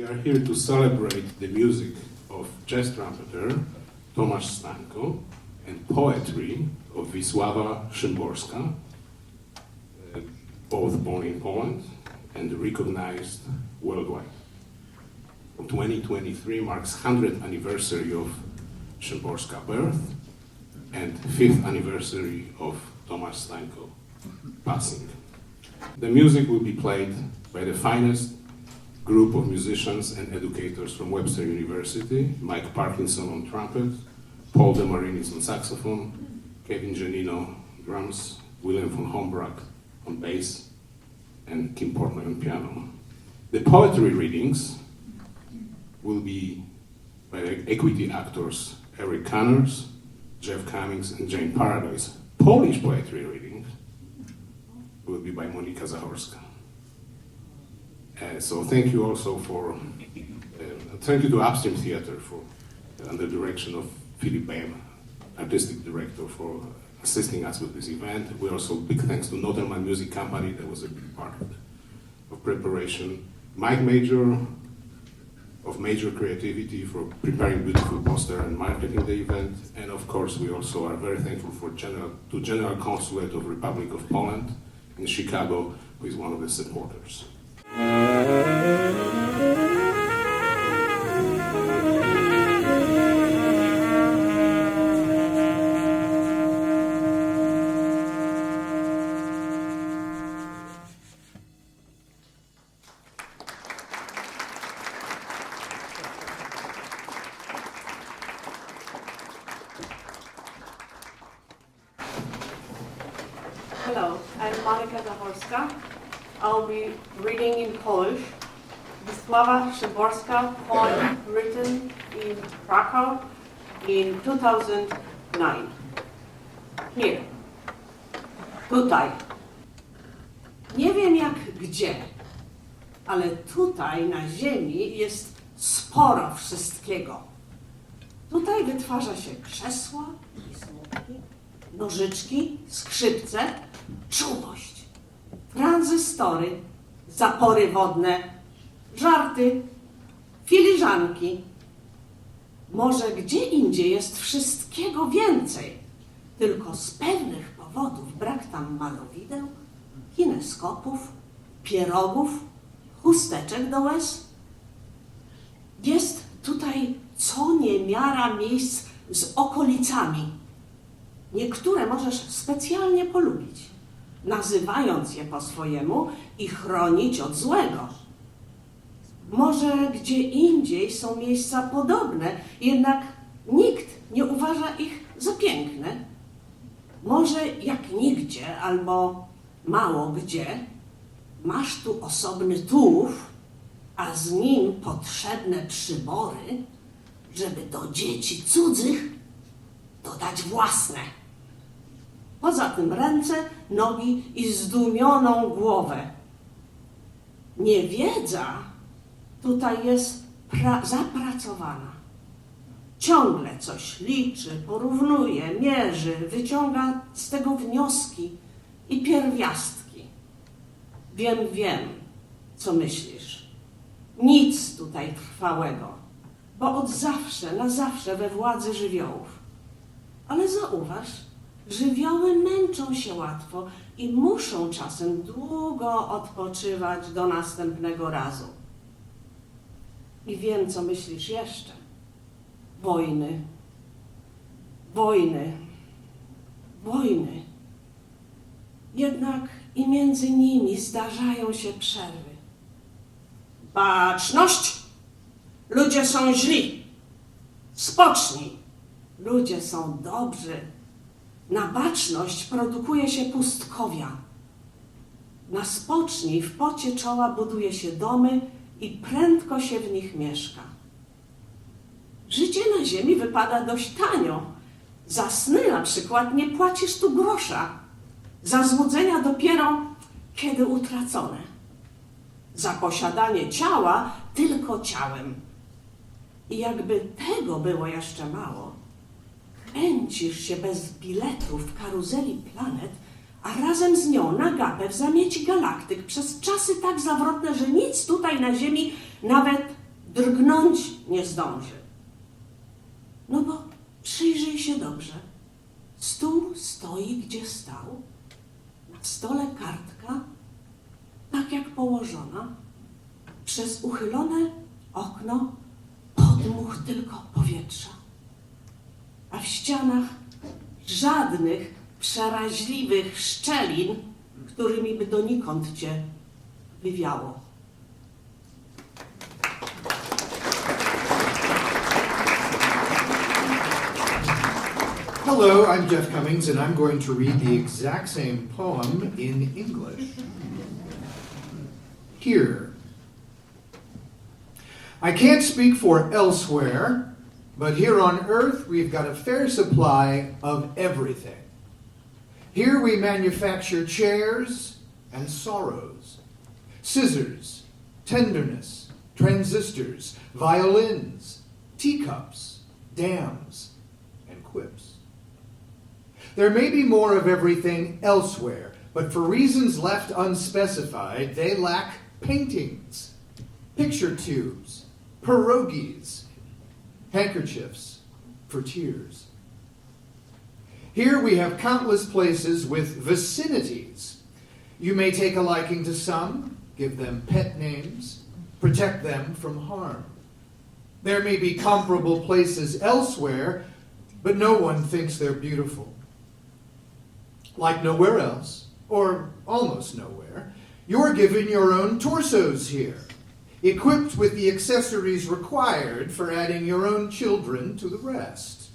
are here to celebrate the music of jazz trumpeter Tomasz Stańko and poetry of Wisława Szymborska, both born in Poland and recognized worldwide. 2023 marks 100th anniversary of Szymborska's birth and 5th anniversary of Tomasz Stańko passing. The music will be played by the finest group of musicians and educators from Webster University: Mike Parkinson on trumpet, Paul DeMarinis on saxophone, Kevin Gianino drums, Willem von Hombracht on bass, and Kim Portnoy on piano. The poetry readings will be by the equity actors Eric Connors, Jeff Cummings, and Jane Paradise. Polish poetry readings will be by Monika Zahorska. So thank you also for, thank you to Upstream Theater for, under the direction of Philip Bam, artistic director, for assisting us with this event. We also big thanks to Notelman Music Company, that was a big part of preparation. Mike Major of Major Creativity for preparing beautiful poster and marketing the event. And of course, we also are very thankful for General Consulate of Republic of Poland in Chicago, who is one of the supporters. Hello, I'm Monika Zahorska. I'll be reading in Polish Wisława Szymborska poem written in Krakow in 2009. Here. Tutaj. Nie wiem jak gdzie, ale tutaj na ziemi jest sporo wszystkiego. Tutaj wytwarza się krzesła i słupki, nożyczki, skrzypce, czułość, tranzystory, zapory wodne, żarty, filiżanki. Może gdzie indziej jest wszystkiego więcej, tylko z pewnych powodów brak tam malowideł, kineskopów, pierogów, chusteczek do łez. Jest tutaj co niemiara miejsc z okolicami. Niektóre możesz specjalnie polubić, nazywając je po swojemu i chronić od złego. Może gdzie indziej są miejsca podobne, jednak nikt nie uważa ich za piękne. Może jak nigdzie albo mało gdzie masz tu osobny tułów, a z nim potrzebne przybory, żeby do dzieci cudzych dodać własne. Poza tym ręce, nogi i zdumioną głowę. Niewiedza tutaj jest zapracowana. Ciągle coś liczy, porównuje, mierzy, wyciąga z tego wnioski i pierwiastki. Wiem, co myślisz. Nic tutaj trwałego, bo od zawsze na zawsze we władzy żywiołów. Ale zauważ, żywioły męczą się łatwo i muszą czasem długo odpoczywać do następnego razu. I wiem, co myślisz jeszcze. Wojny, wojny, wojny. Jednak i między nimi zdarzają się przerwy. Baczność! Ludzie są źli. Spocznij! Ludzie są dobrzy. Na baczność produkuje się pustkowia. Na spocznij w pocie czoła buduje się domy i prędko się w nich mieszka. Życie na ziemi wypada dość tanio. Za sny na przykład nie płacisz tu grosza. Za złudzenia dopiero kiedy utracone. Za posiadanie ciała tylko ciałem. I jakby tego było jeszcze mało, kręcisz się bez biletu w karuzeli planet, a razem z nią na gapę w zamieci galaktyk przez czasy tak zawrotne, że nic tutaj na Ziemi nawet drgnąć nie zdąży. No bo przyjrzyj się dobrze. Stół stoi, gdzie stał. Na stole kartka, tak jak położona. Przez uchylone okno podmuch tylko powietrza. A w ścianach żadnych przeraźliwych szczelin, którymi by donikąd cię wywiało. Hello, I'm Jeff Cummings, and I'm going to read the exact same poem in English. Here. I can't speak for elsewhere, but here on earth we've got a fair supply of everything. Here we manufacture chairs and sorrows, scissors, tenderness, transistors, violins, teacups, dams, and quips. There may be more of everything elsewhere, but for reasons left unspecified, they lack paintings, picture tubes, pierogies, handkerchiefs for tears. Here we have countless places with vicinities. You may take a liking to some, give them pet names, protect them from harm. There may be comparable places elsewhere, but no one thinks they're beautiful. Like nowhere else, or almost nowhere, you're given your own torsos here, equipped with the accessories required for adding your own children to the rest.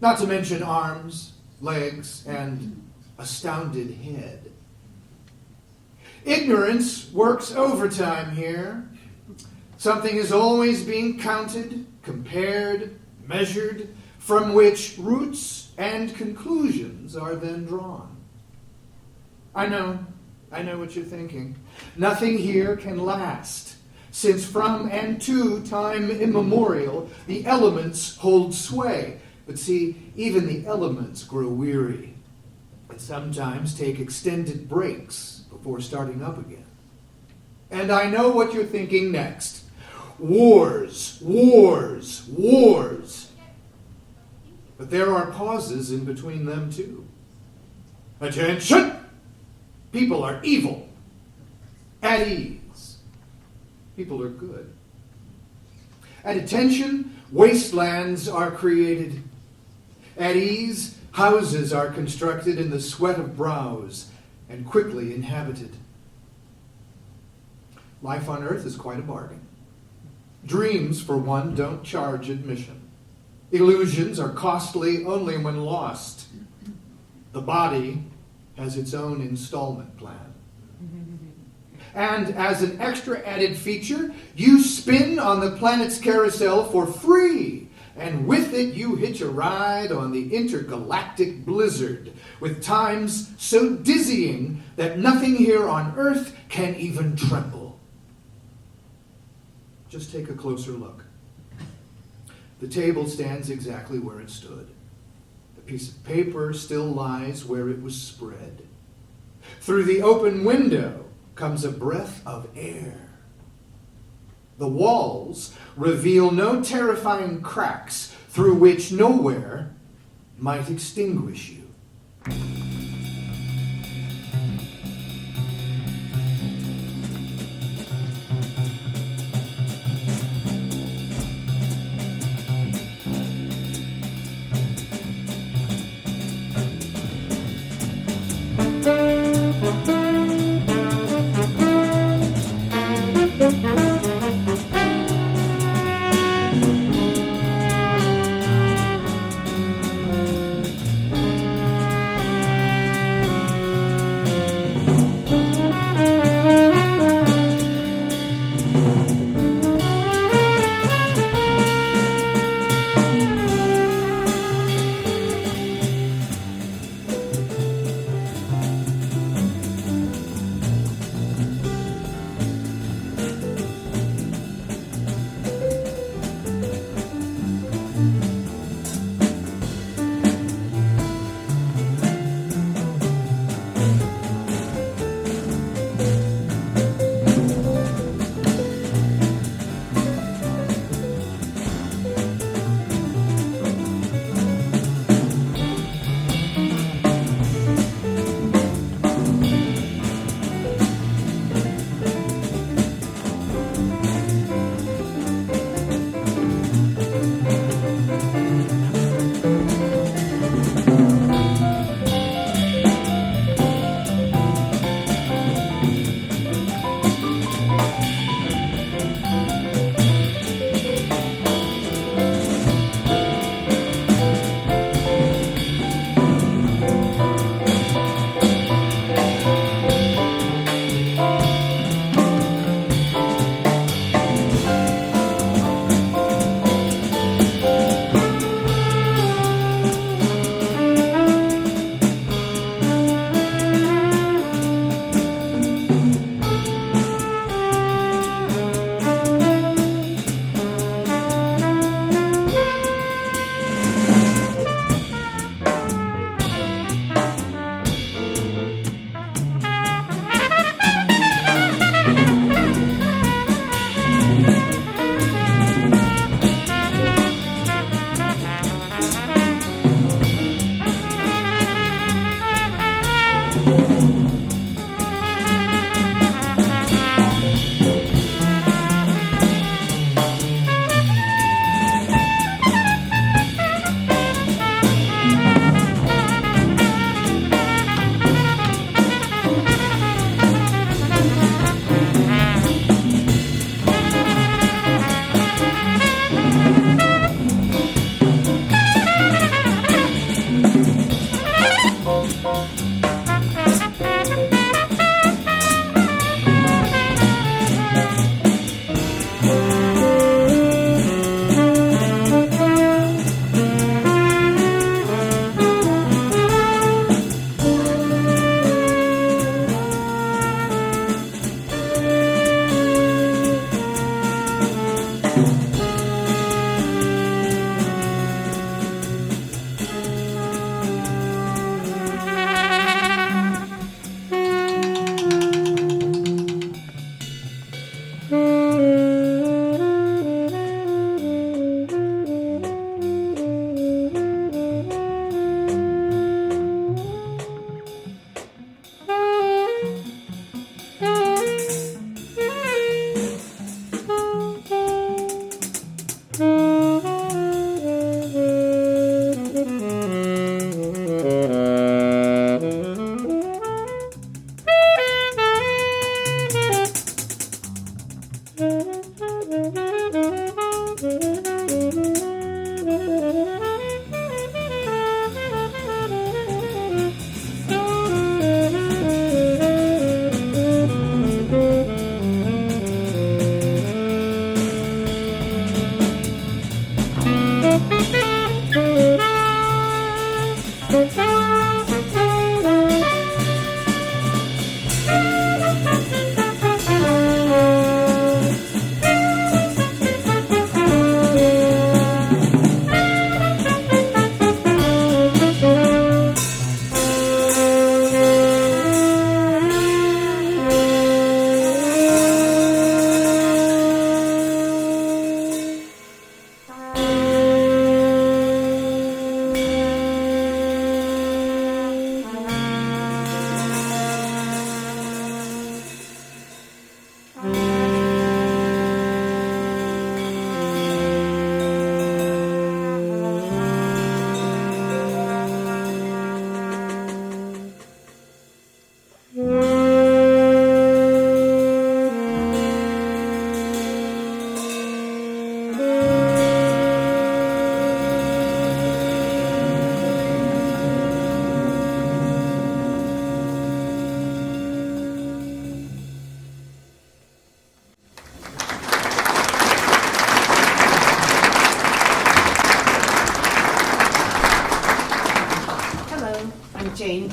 Not to mention arms, legs, and astounded head. Ignorance works overtime here. Something is always being counted, compared, measured, from which roots and conclusions are then drawn. I know what you're thinking. Nothing here can last, since from and to time immemorial, the elements hold sway. But see, even the elements grow weary, and sometimes take extended breaks before starting up again. And I know what you're thinking next. Wars, wars, wars. But there are pauses in between them too. Attention! People are evil. At ease. People are good. At attention, wastelands are created. At ease, houses are constructed in the sweat of brows and quickly inhabited. Life on earth is quite a bargain. Dreams, for one, don't charge admission. Illusions are costly only when lost. The body has its own installment plan. And as an extra added feature, you spin on the planet's carousel for free. And with it, you hitch a ride on the intergalactic blizzard with times so dizzying that nothing here on Earth can even tremble. Just take a closer look. The table stands exactly where it stood. The piece of paper still lies where it was spread. Through the open window comes a breath of air. The walls reveal no terrifying cracks through which nowhere might extinguish you.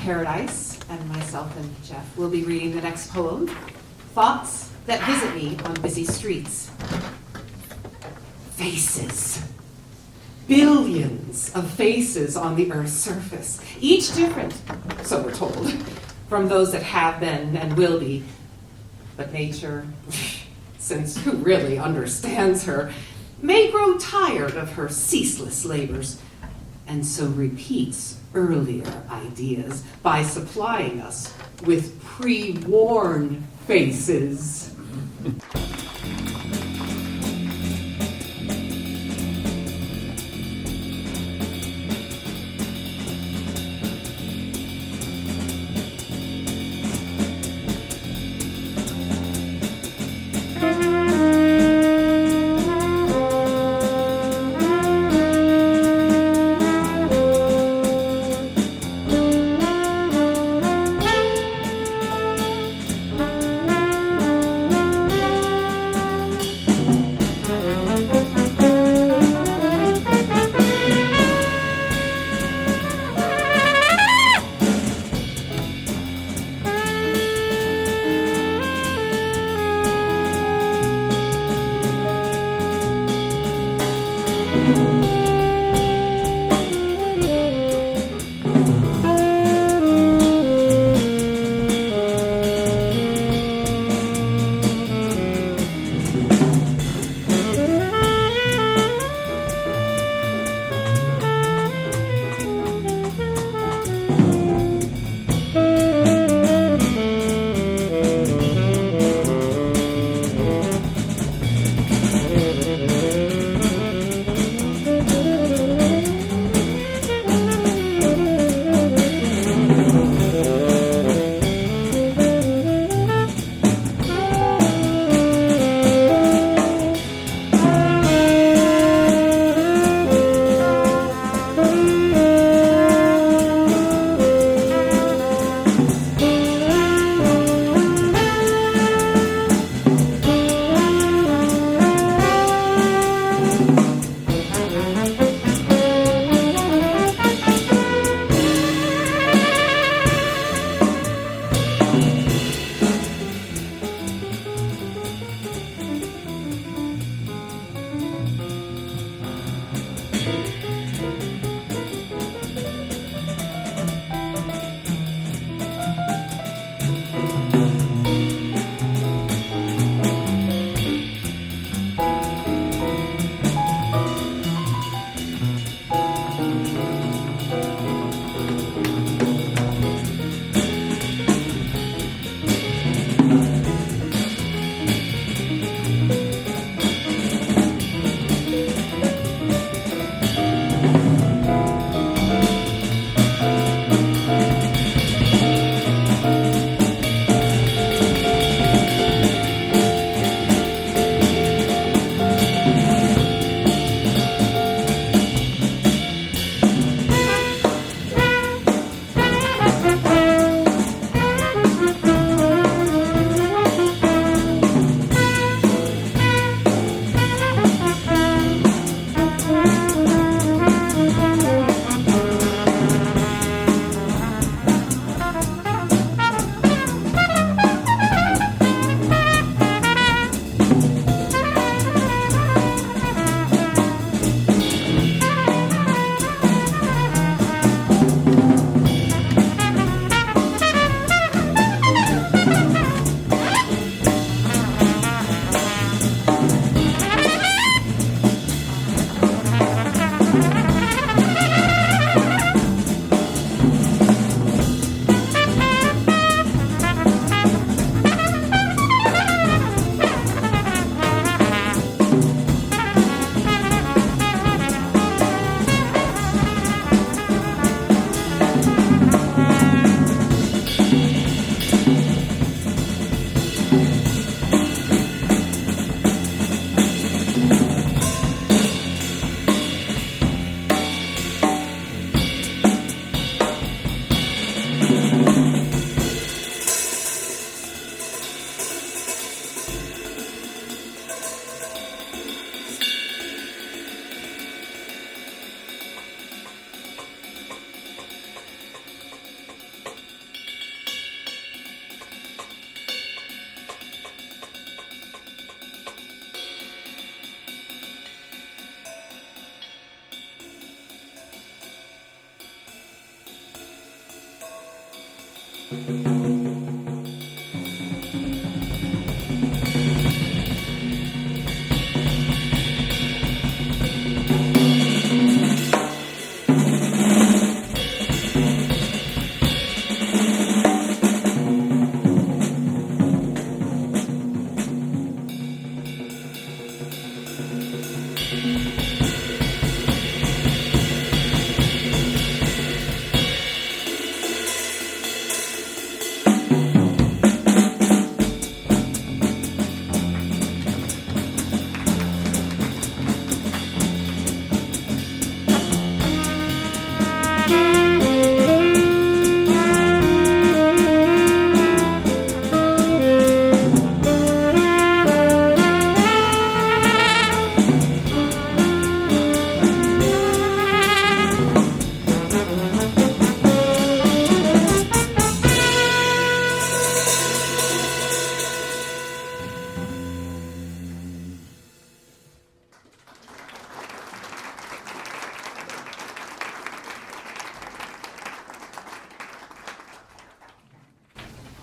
Paradise, and myself and Jeff will be reading the next poem, Thoughts That Visit Me on Busy Streets. Faces. Billions of faces on the Earth's surface, each different, so we're told, from those that have been and will be. But nature, since who really understands her, may grow tired of her ceaseless labors, and so repeats earlier ideas by supplying us with pre-worn faces.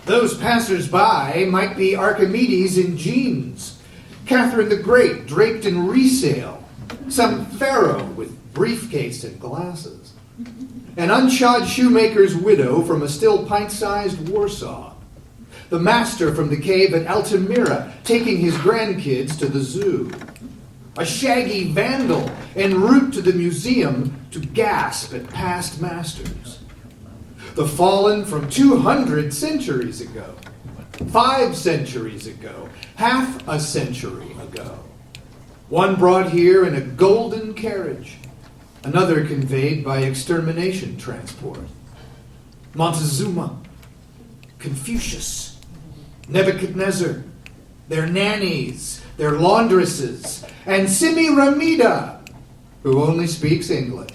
Those passers-by might be Archimedes in jeans, Catherine the Great draped in resale, some pharaoh with briefcase and glasses, an unshod shoemaker's widow from a still pint-sized Warsaw, the master from the cave at Altamira taking his grandkids to the zoo, a shaggy vandal en route to the museum to gasp at past masters, the fallen from 200 centuries ago, 5 centuries ago, half a century ago. One brought here in a golden carriage, another conveyed by extermination transport. Montezuma, Confucius, Nebuchadnezzar, their nannies, their laundresses, and Simi-Ramida, who only speaks English.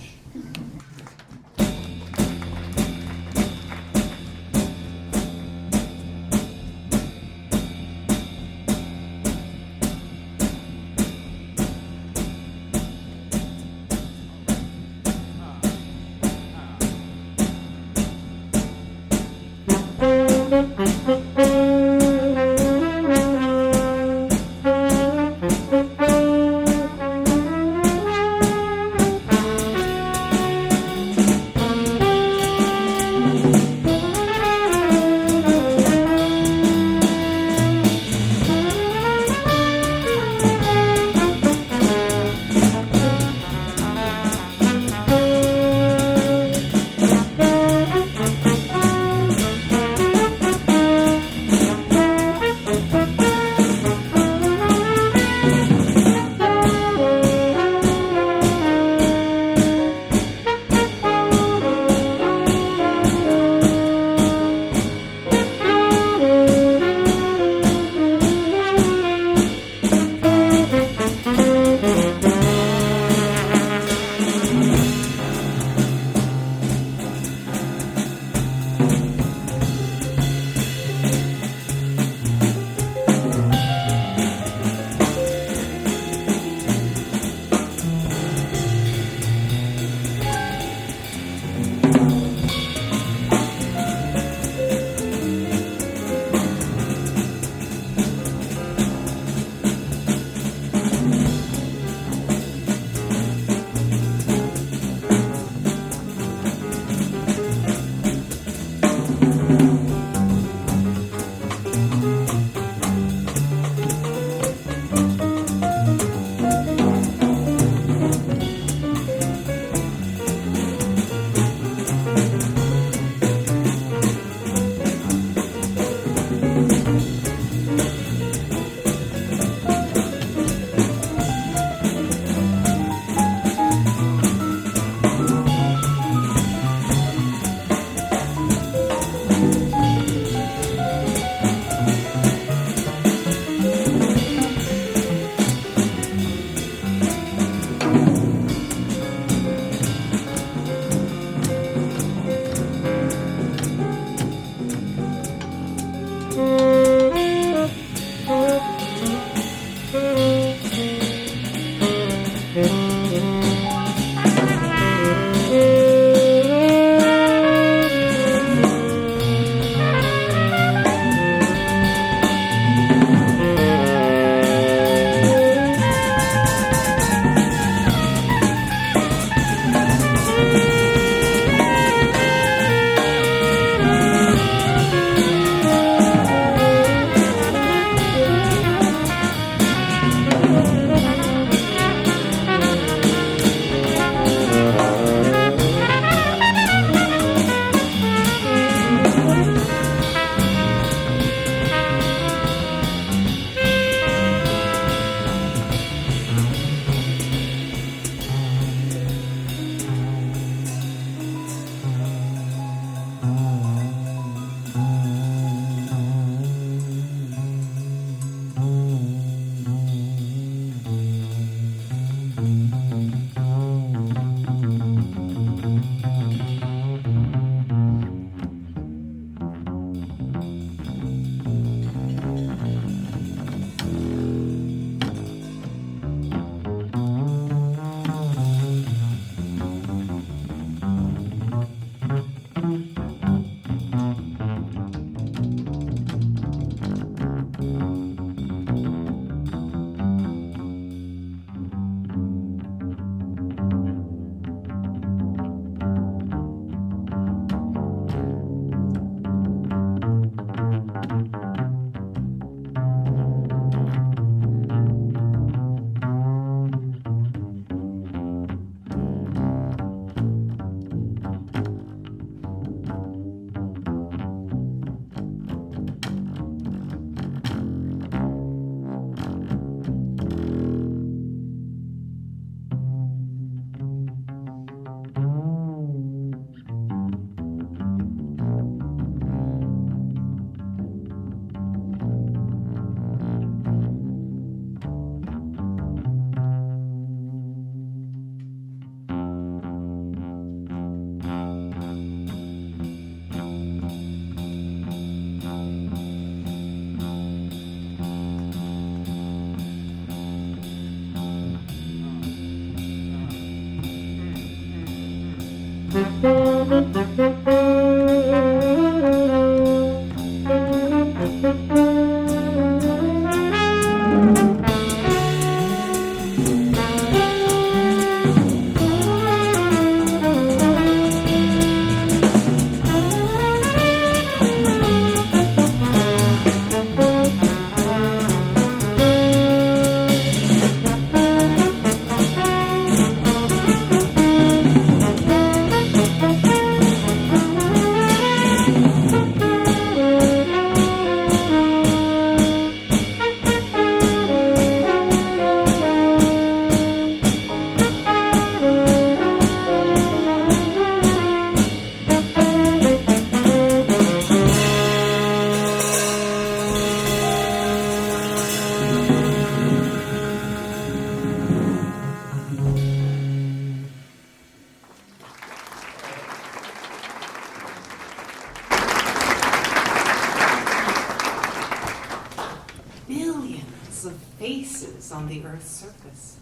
Faces on the Earth's surface.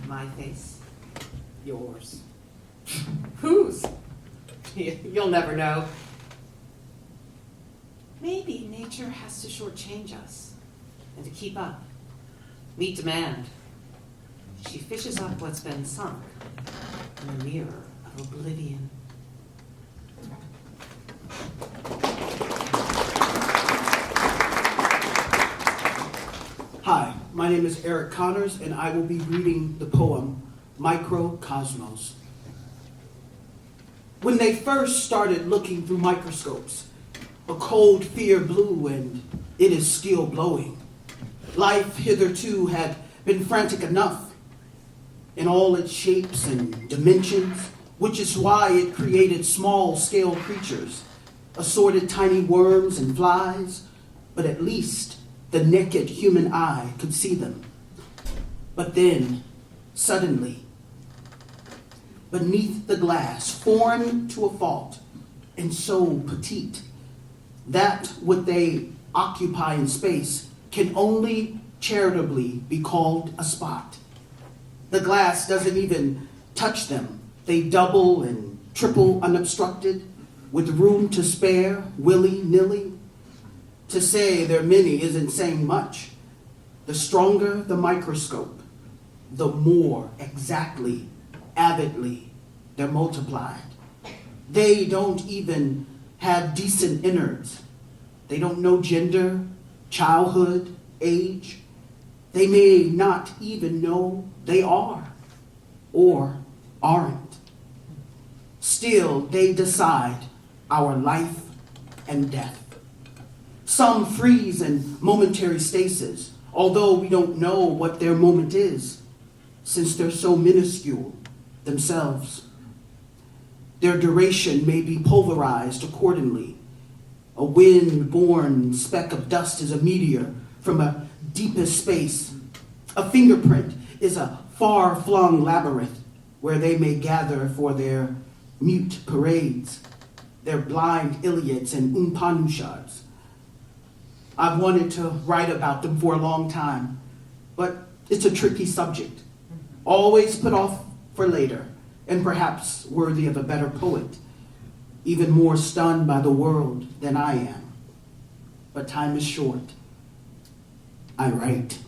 My face, yours, whose? You'll never know. Maybe nature has to shortchange us, and to keep up, meet demand. She fishes up what's been sunk in the mirror of oblivion. Hi, my name is Eric Connors, and I will be reading the poem Microcosmos. When they first started looking through microscopes, a cold fear blew, and it is still blowing. Life hitherto had been frantic enough in all its shapes and dimensions, which is why it created small-scale creatures, assorted tiny worms and flies, but at least the naked human eye could see them. But then, suddenly, beneath the glass, foreign to a fault, and so petite, that what they occupy in space can only charitably be called a spot. The glass doesn't even touch them. They double and triple unobstructed, with room to spare, willy-nilly. To say they're many isn't saying much. The stronger the microscope, the more exactly, avidly they're multiplied. They don't even have decent innards. They don't know gender, childhood, age. They may not even know they are or aren't. Still, they decide our life and death. Some freeze in momentary stasis, although we don't know what their moment is, since they're so minuscule themselves. Their duration may be pulverized accordingly. A wind-borne speck of dust is a meteor from a deepest space. A fingerprint is a far-flung labyrinth where they may gather for their mute parades, their blind Iliads and Upanishads. I've wanted to write about them for a long time, but it's a tricky subject, always put off for later, and perhaps worthy of a better poet, even more stunned by the world than I am. But time is short. I write.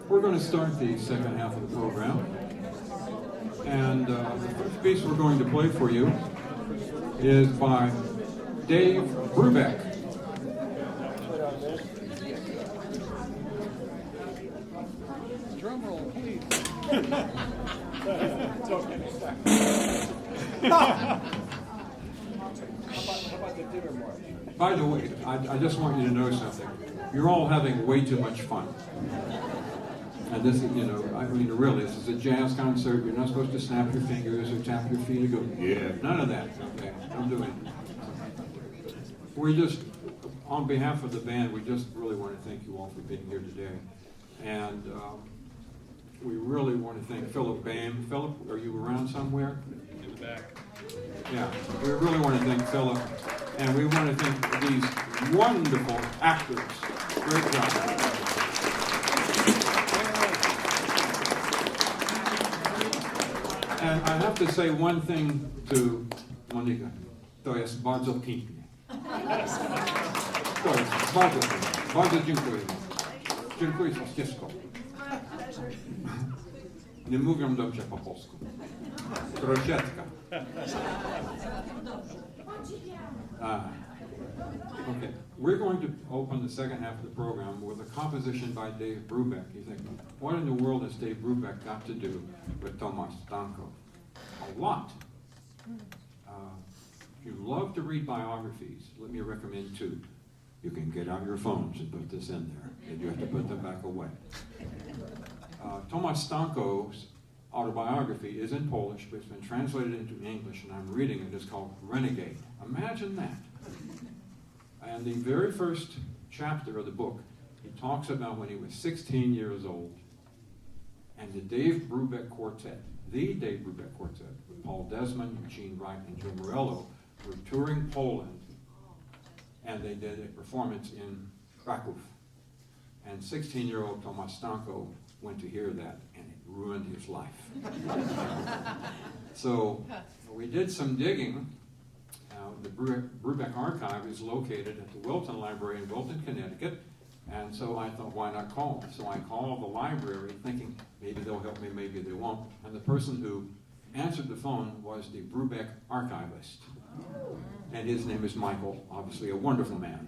We're going to start the second half of the program, and the first piece we're going to play for you is by Dave Brubeck. Drum roll, please. It's okay. How about the dinner march? By the way, I just want you to know something. You're all having way too much fun. And this is, you know, I mean, really, this is a jazz concert. You're not supposed to snap your fingers or tap your feet and go, yeah, none of that. Okay, don't do it. We just, on behalf of the band, we just really want to thank you all for being here today. And we really want to thank Philip Bame. Philip, are you around somewhere? In the back. Yeah, we really want to thank Philip. And we want to thank these wonderful actors. Great job. And I have to say one thing to Monika. To jest bardzo pięknie. To jest bardzo pięknie. Bardzo dziękuję. Dziękuję za ścieżką. Nie mówią dobrze po polsku. Troszeczkę. Okay, we're going to open the second half of the program with a composition by Dave Brubeck. You think, what in the world has Dave Brubeck got to do with Tomasz Stańko? A lot. If you love to read biographies, let me recommend two. You can get out your phones and put this in there, and you have to put them back away. Tomasz Stańko's autobiography is in Polish, but it's been translated into English, and I'm reading it. It's called Renegade. Imagine that. And the very first chapter of the book, he talks about when he was 16 years old, and the Dave Brubeck Quartet, with Paul Desmond, Eugene Wright, and Joe Morello, were touring Poland, and they did a performance in Krakow. And 16-year-old Tomasz Stańko went to hear that, and it ruined his life. So we did some digging. The Brubeck Archive is located at the Wilton Library in Wilton, Connecticut, and so I thought, why not call? So I called the library thinking, maybe they'll help me, maybe they won't. And the person who answered the phone was the Brubeck archivist. And his name is Michael, obviously a wonderful man.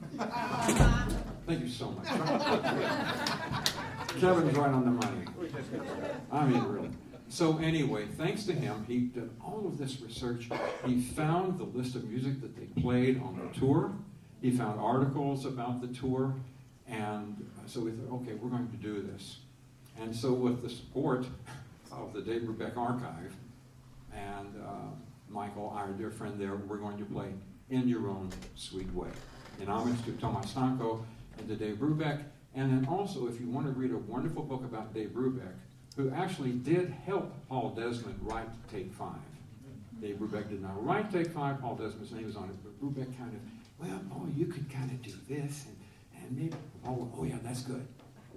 Thank you so much. Kevin's right on the money. I mean, really. So anyway, thanks to him, he did all of this research. He found the list of music that they played on the tour. He found articles about the tour. And so we thought, okay, we're going to do this. And so with the support of the Dave Brubeck Archive and Michael, our dear friend there, we're going to play In Your Own Sweet Way, in homage to Tomasz Stańko and to Dave Brubeck. And then also, if you want to read a wonderful book about Dave Brubeck, who actually did help Paul Desmond write Take 5. Dave Brubeck did not write Take 5, Paul Desmond's name was on it, but Brubeck kind of, well, Paul, you could kind of do this, and maybe, Paul, oh yeah, that's good.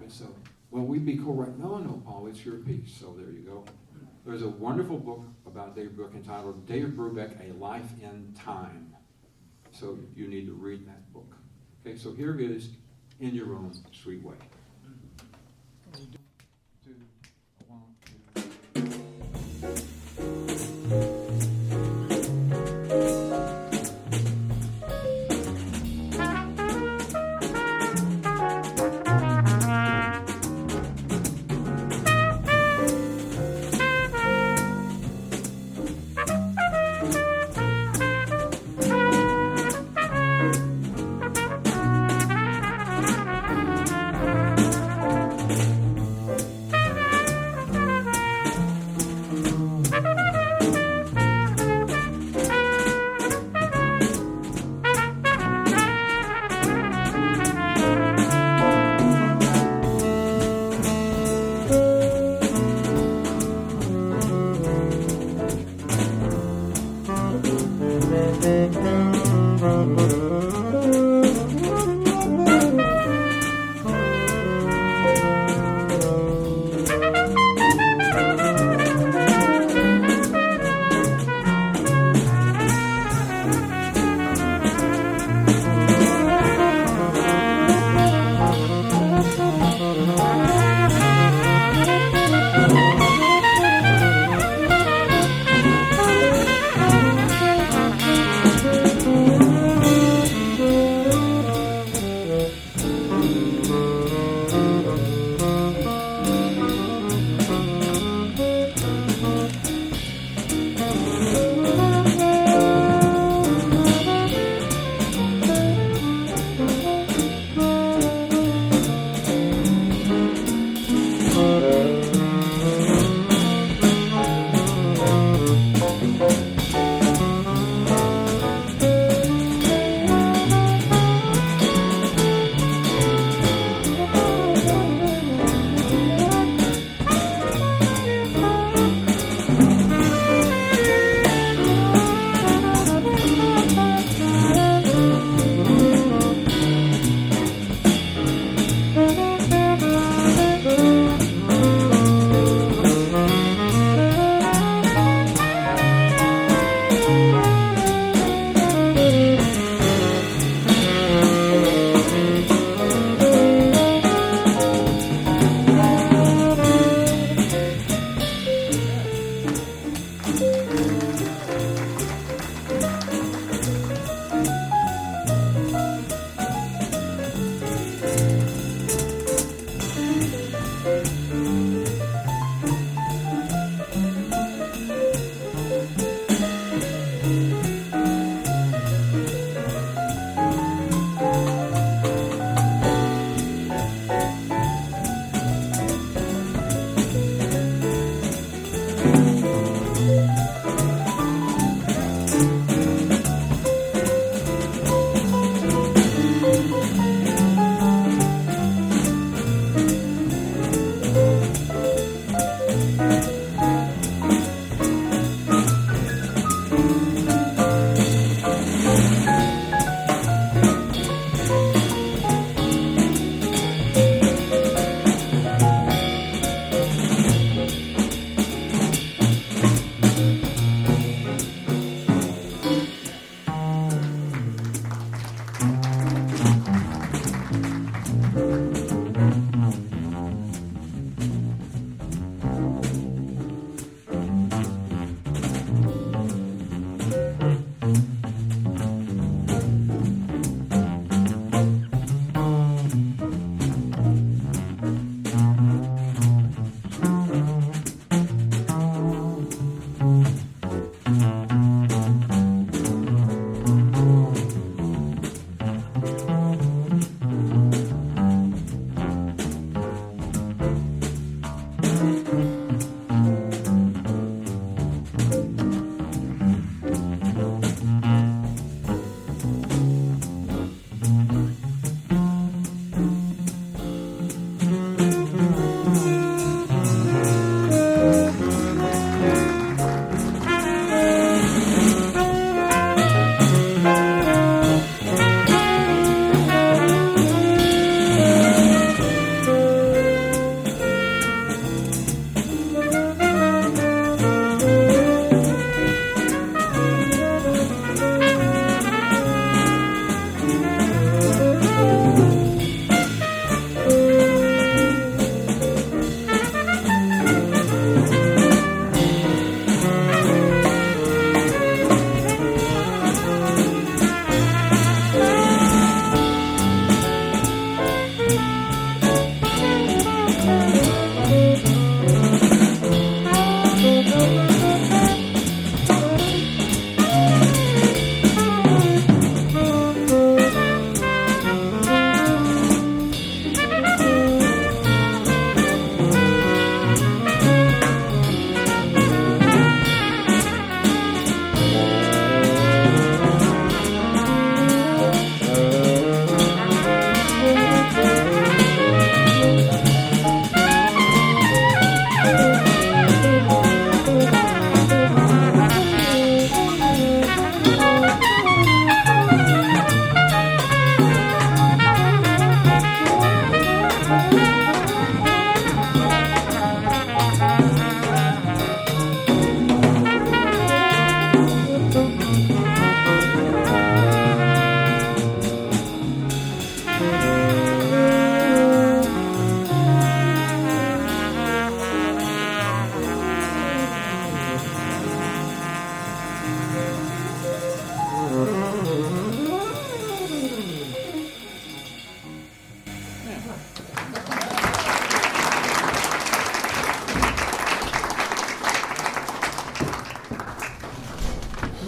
And so, well, we'd be cool, right? No, Paul, it's your piece. So there you go. There's a wonderful book about Dave Brubeck entitled Dave Brubeck, A Life in Time. So you need to read that book. Okay, so here is In Your Own Sweet Way. 2, 1, 2.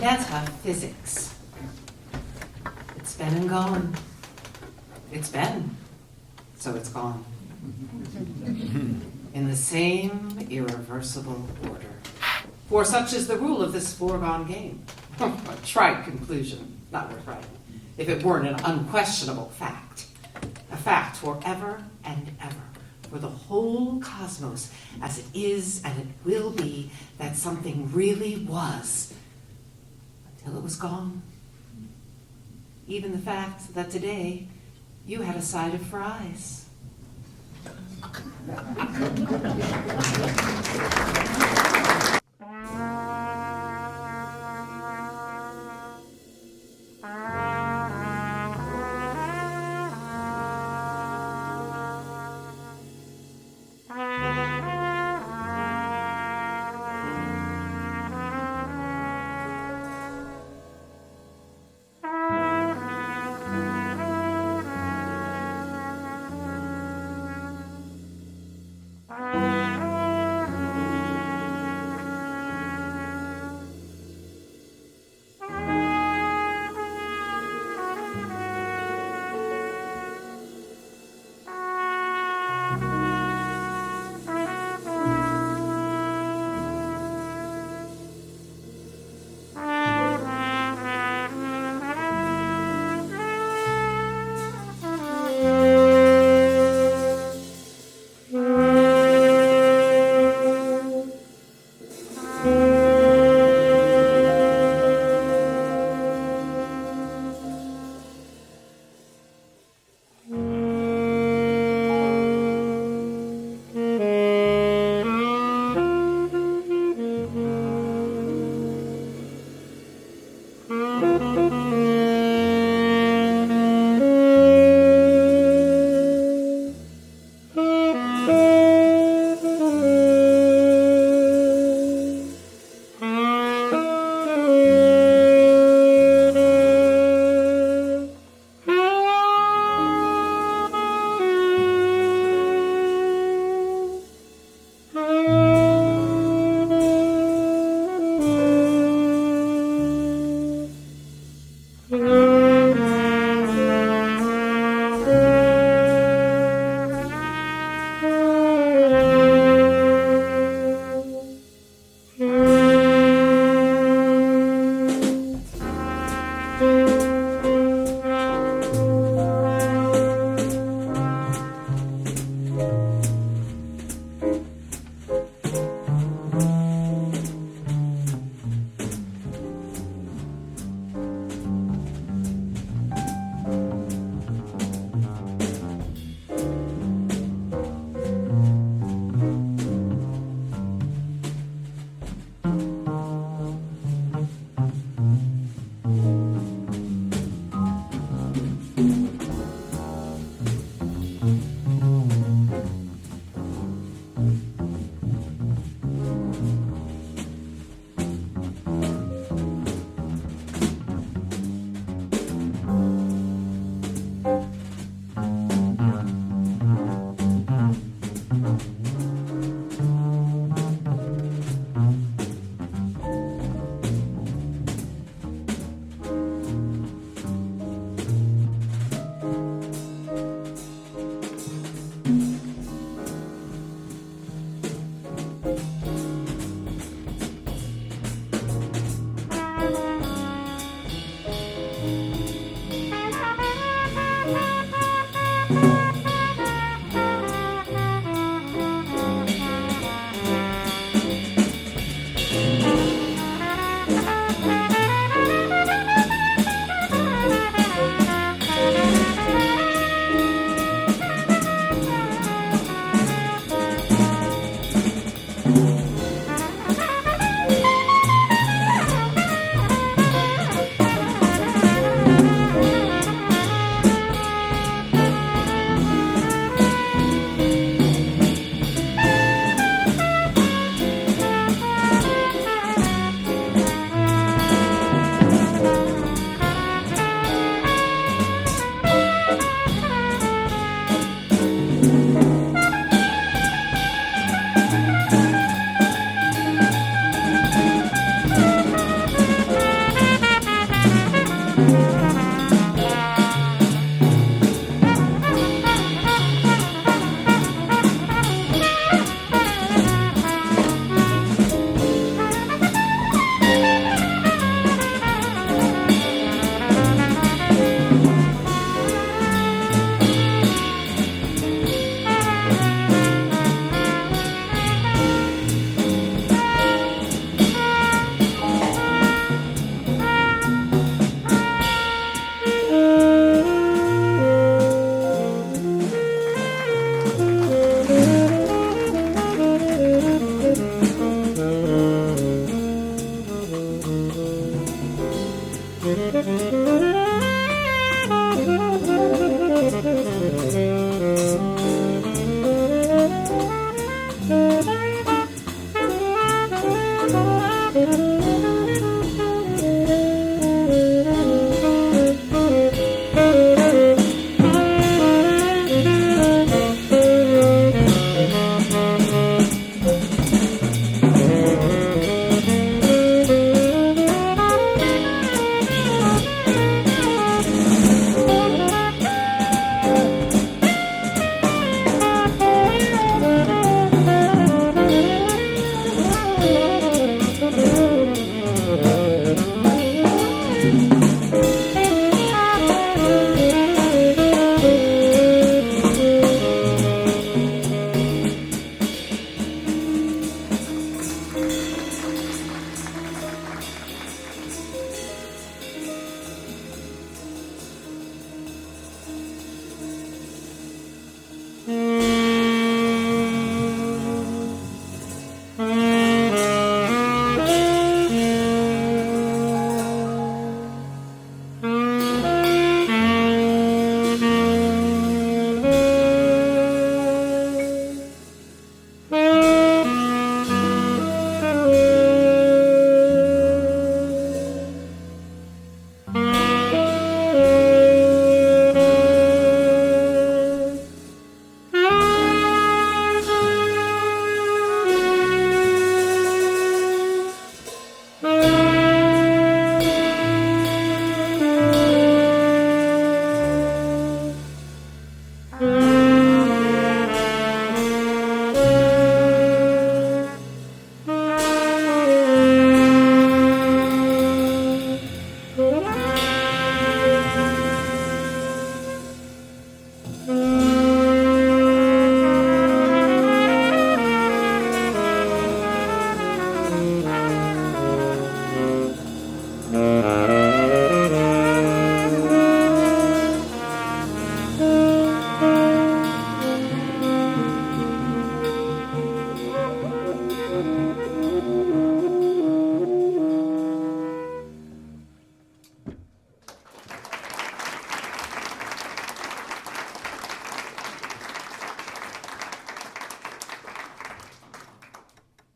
That's her physics. It's been and gone. It's been, so it's gone. In the same irreversible order. For such is the rule of this foregone game. A trite conclusion, not worth writing, if it weren't an unquestionable fact. A fact forever and ever, for the whole cosmos as it is and it will be, that something really was, until it was gone. Even the fact that today you had a side of fries.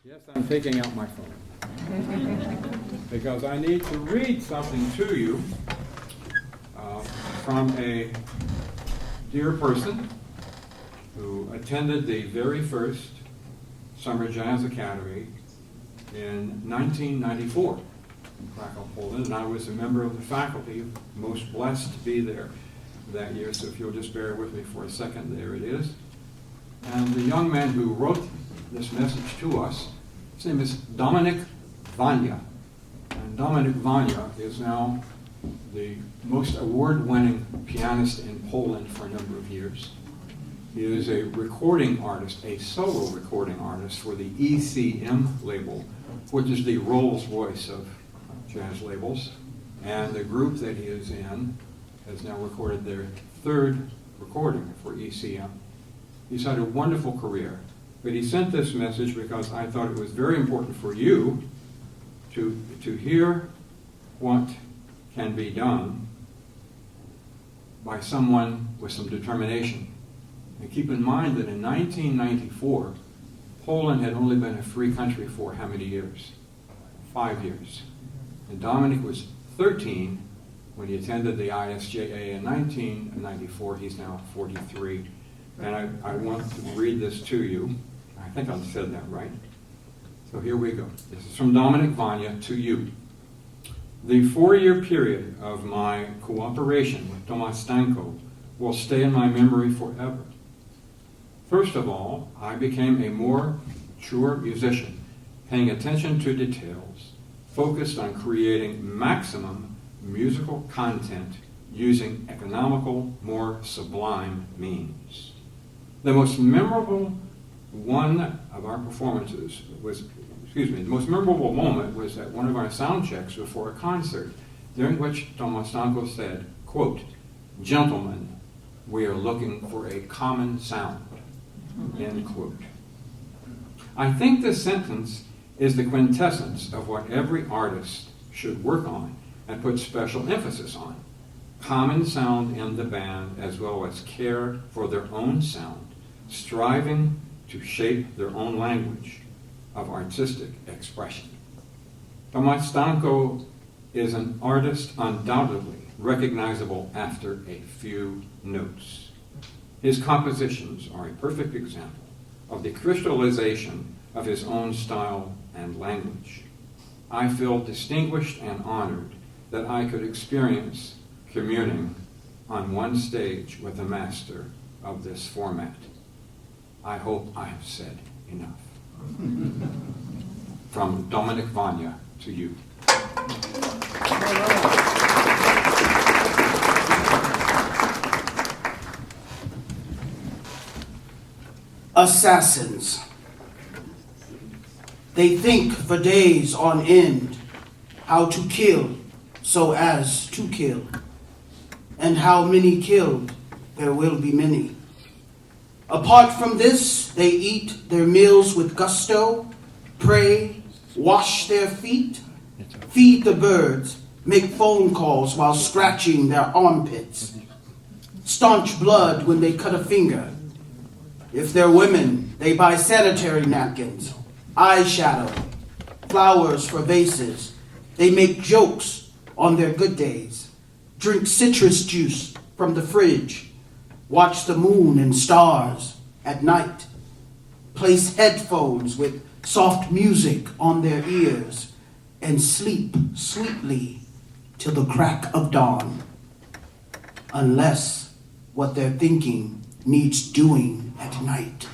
Yes, I'm taking out my phone. Because I need to read something to you from a dear person who attended the very first Summer Jazz Academy in 1994 in Krakow, Poland, and I was a member of the faculty, most blessed to be there that year, so if you'll just bear with me for a second, there it is. And the young man who wrote this message to us, his name is Dominik Wania. And Dominik Wania is now the most award-winning pianist in Poland for a number of years. He is a recording artist, a solo recording artist for the ECM label, which is the Rolls-Royce of jazz labels. And the group that he is in has now recorded their third recording for ECM. He's had a wonderful career, but he sent this message because I thought it was very important for you to hear what can be done by someone with some determination. And keep in mind that in 1994, Poland had only been a free country for how many years? 5 years. And Dominik was 13 when he attended the ISJA in 1994. He's now 43. And I want to read this to you. I think I said that right. So here we go. This is from Dominik Wania to you. The 4-year period of my cooperation with Tomasz Stańko will stay in my memory forever. First of all, I became a more mature musician, paying attention to details, focused on creating maximum musical content using economical, more sublime means. The most memorable one of our performances was, the most memorable moment was at one of our sound checks before a concert, during which Tomasz Stańko said, quote, "Gentlemen, we are looking for a common sound," end quote. I think this sentence is the quintessence of what every artist should work on and put special emphasis on. Common sound in the band, as well as care for their own sound, striving to shape their own language of artistic expression. Tomasz Stańko is an artist undoubtedly recognizable after a few notes. His compositions are a perfect example of the crystallization of his own style and language. I feel distinguished and honored that I could experience communing on one stage with a master of this format. I hope I have said enough. From Dominik Wania to you. Assassins. They think for days on end how to kill so as to kill, and how many killed there will be many. Apart from this, they eat their meals with gusto, pray, wash their feet, feed the birds, make phone calls while scratching their armpits, staunch blood when they cut a finger. If they're women, they buy sanitary napkins, eyeshadow, flowers for vases. They make jokes on their good days, drink citrus juice from the fridge, watch the moon and stars at night, place headphones with soft music on their ears, and sleep sweetly till the crack of dawn. Unless what they're thinking needs doing at night.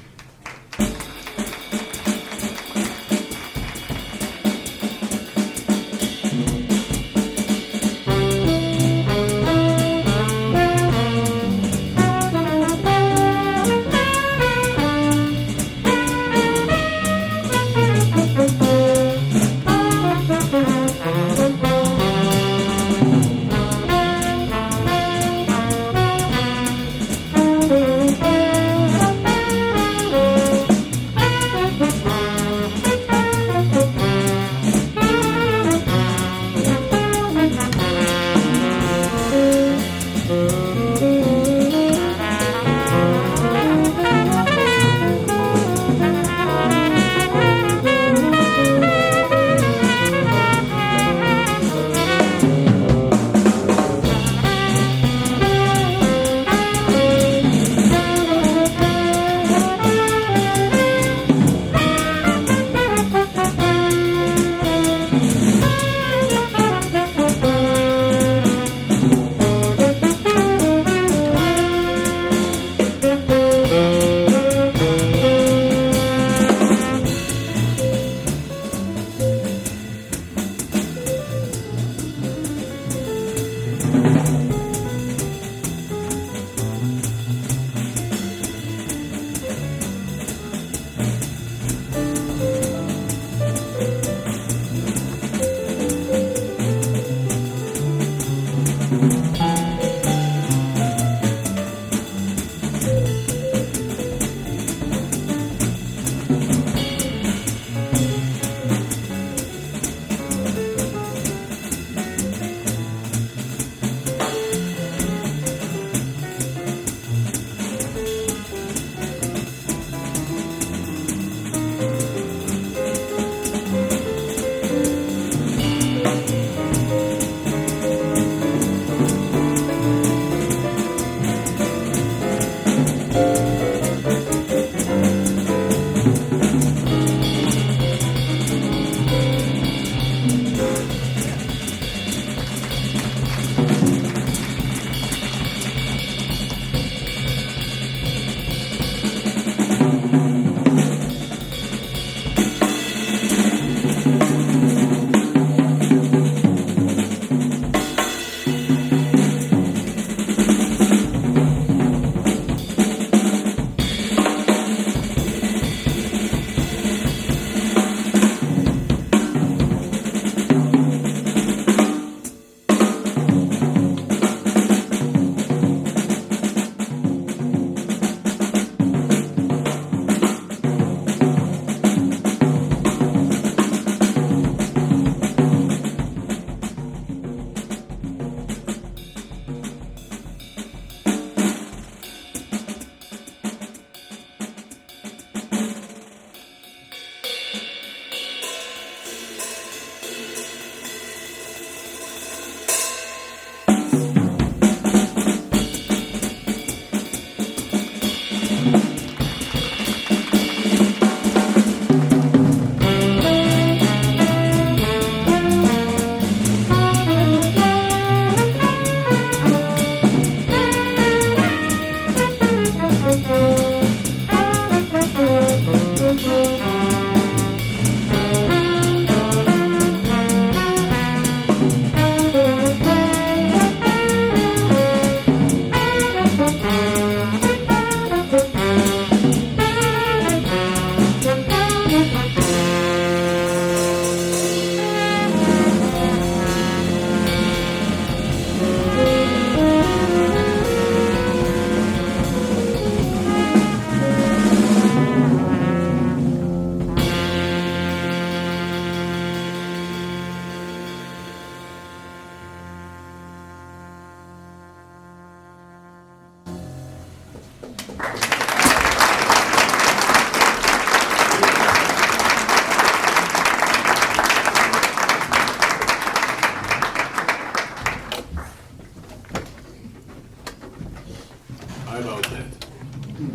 How about that?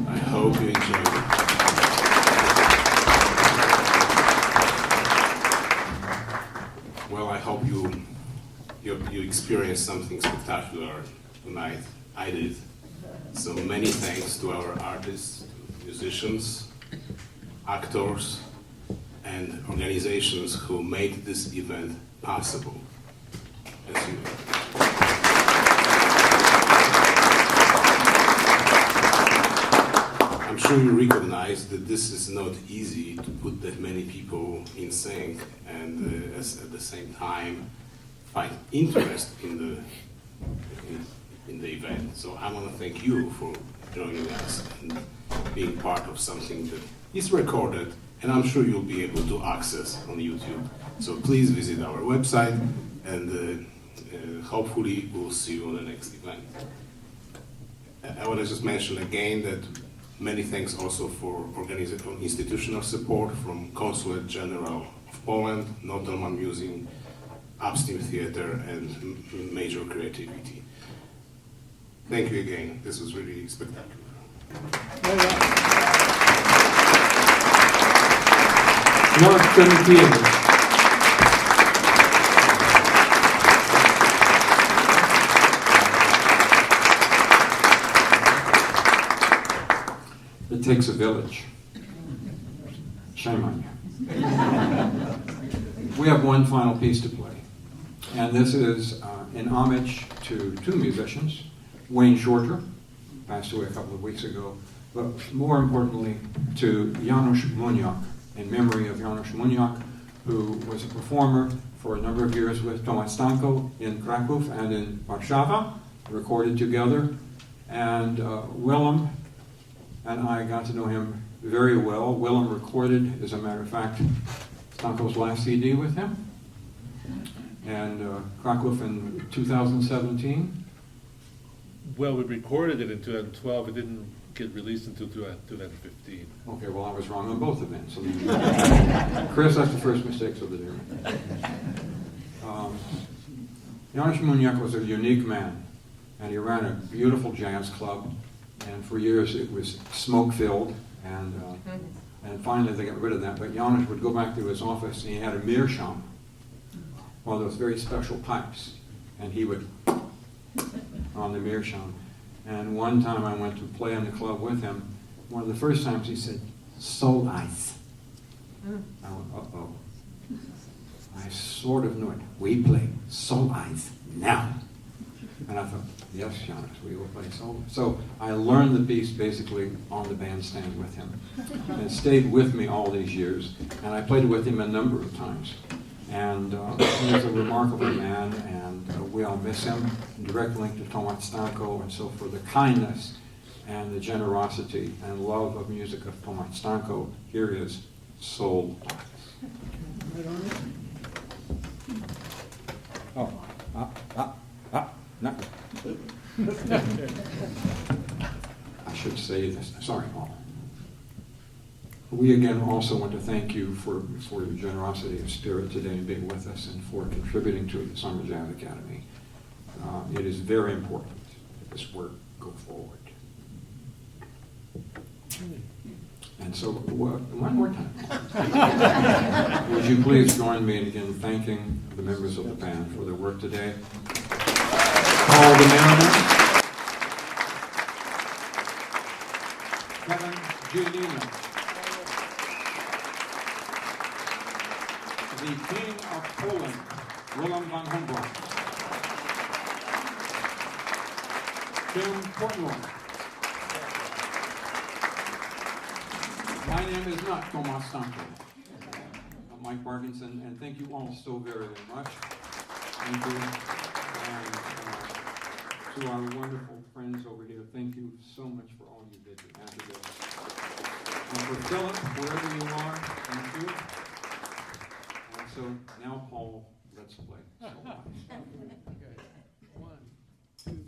I hope you enjoyed it. Well, I hope you experienced something spectacular tonight. I did. So many thanks to our artists, musicians, actors, and organizations who made this event possible. As you know. I'm sure you recognize that this is not easy to put that many people in sync and at the same time find interest in the event. So I want to thank you for joining us and being part of something that is recorded and I'm sure you'll be able to access on YouTube. So please visit our website and hopefully we'll see you on the next event. I want to just mention again that many thanks also for institutional support from Consulate General of Poland, Nottelman Museum, Upstream Theater, and Major Creativity. Thank you again. This was really spectacular. Northern Theater. It takes a village. Shame on you. We have one final piece to play, and this is in homage to two musicians, Wayne Shorter, passed away a couple of weeks ago, but more importantly to Janusz Muniak, in memory of Janusz Muniak, who was a performer for a number of years with Tomasz Stańko in Kraków and in Warszawa, recorded together, and Willem and I got to know him very well. Willem recorded, as a matter of fact, Stańko's last CD with him, and Kraków in 2017. Well, we recorded it in 2012. It didn't get released until 2015. Okay, well, I was wrong on both events. So Chris, that's the first mistake of the day. Janusz Muniak was a unique man, and he ran a beautiful jazz club, and for years it was smoke-filled, and finally they got rid of that. But Janusz would go back to his office, and he had a meerschaum, one of those very special pipes, and he would on the meerschaum. And one time I went to play in the club with him. One of the first times he said, "Soul Ice." I went, uh-oh. I sort of knew it. We play Soul Ice now. And I thought, yes, Janusz, we will play Soul. So I learned the piece basically on the bandstand with him. And it stayed with me all these years. And I played it with him a number of times. And he's a remarkable man, and we all miss him. Direct link to Tomasz Stańko, and so for the kindness and the generosity and love of music of Tomasz Stańko, here is Soul Ice. Oh, not I should say this. Sorry, Paul. We again also want to thank you for your generosity of spirit today and being with us and for contributing to the Summer Jazz Academy. It is very important that this work go forward. And so, one more time. Would you please join me in again thanking the members of the band for their work today? Paul DeMarinis, Gianino, the King of Poland, Willem von Hombracht, Tim Portnoy. My name is not Tomasz Stańko. Mike Parkinson, and thank you all so very, very much. Thank you. And to our wonderful friends over here, thank you so much for all you did to have today. And for Philip, wherever you are, thank you. And so now, Paul, let's play. So nice. Okay. 1, 2.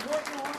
Portnoy.